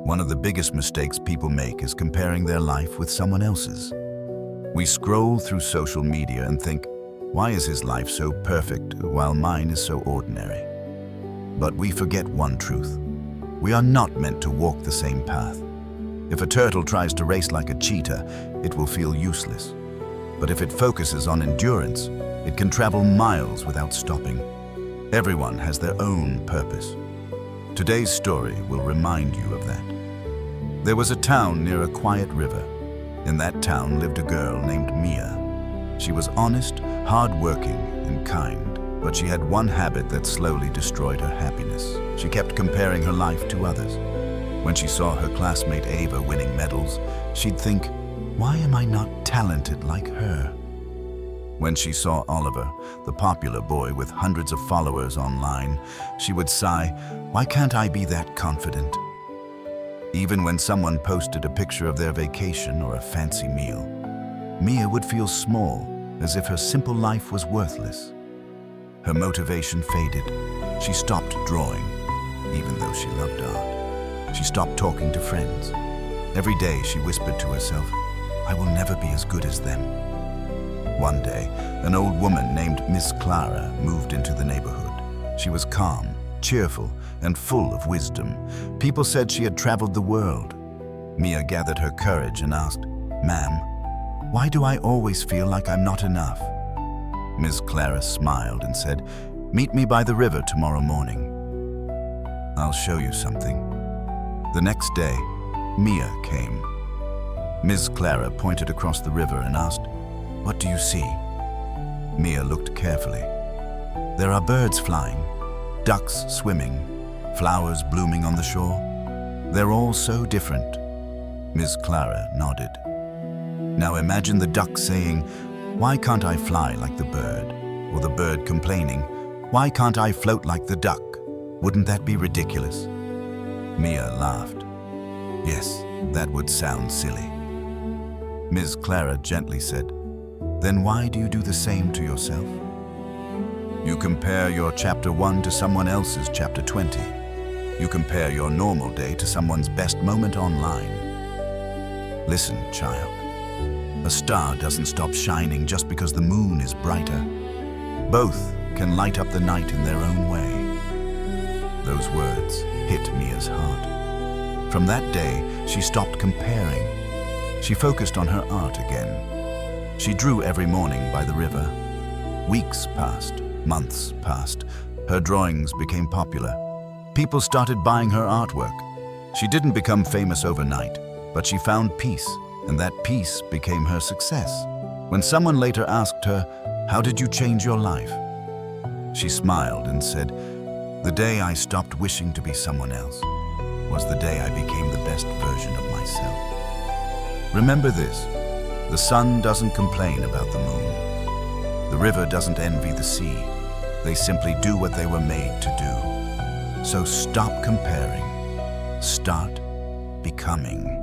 One of the biggest mistakes people make is comparing their life with someone else's. We scroll through social media and think, why is his life so perfect while mine is so ordinary? But we forget one truth. We are not meant to walk the same path. If a turtle tries to race like a cheetah, it will feel useless. But if it focuses on endurance, it can travel miles without stopping. Everyone has their own purpose. Today's story will remind you of that. There was a town near a quiet river. In that town lived a girl named Mia. She was honest, hard-working, and kind, but she had one habit that slowly destroyed her happiness. She kept comparing her life to others. When she saw her classmate Ava winning medals, she'd think, why am I not talented like her? When she saw Oliver, the popular boy with hundreds of followers online, she would sigh, why can't I be that confident? Even when someone posted a picture of their vacation or a fancy meal, Mia would feel small, as if her simple life was worthless. Her motivation faded. She stopped drawing, even though she loved art. She stopped talking to friends. Every day she whispered to herself, I will never be as good as them. One day, an old woman named Miss Clara moved into the neighborhood. She was calm, cheerful, and full of wisdom. People said she had traveled the world. Mia gathered her courage and asked, Ma'am, why do I always feel like I'm not enough? Miss Clara smiled and said, meet me by the river tomorrow morning. I'll show you something. The next day, Mia came. Miss Clara pointed across the river and asked, what do you see? Mia looked carefully. There are birds flying, ducks swimming, flowers blooming on the shore. They're all so different. Miss Clara nodded. Now imagine the duck saying, why can't I fly like the bird? Or the bird complaining, why can't I float like the duck? Wouldn't that be ridiculous? Mia laughed. Yes, that would sound silly. Miss Clara gently said, then why do you do the same to yourself? You compare your chapter 1 to someone else's chapter 20. You compare your normal day to someone's best moment online. Listen, child. A star doesn't stop shining just because the moon is brighter. Both can light up the night in their own way. Those words hit Mia's heart. From that day, she stopped comparing. She focused on her art again. She drew every morning by the river. Weeks passed, months passed. Her drawings became popular. People started buying her artwork. She didn't become famous overnight, but she found peace, and that peace became her success. When someone later asked her, how did you change your life? She smiled and said, the day I stopped wishing to be someone else was the day I became the best version of myself. Remember this, the sun doesn't complain about the moon. The river doesn't envy the sea. They simply do what they were made to do. So stop comparing. Start becoming.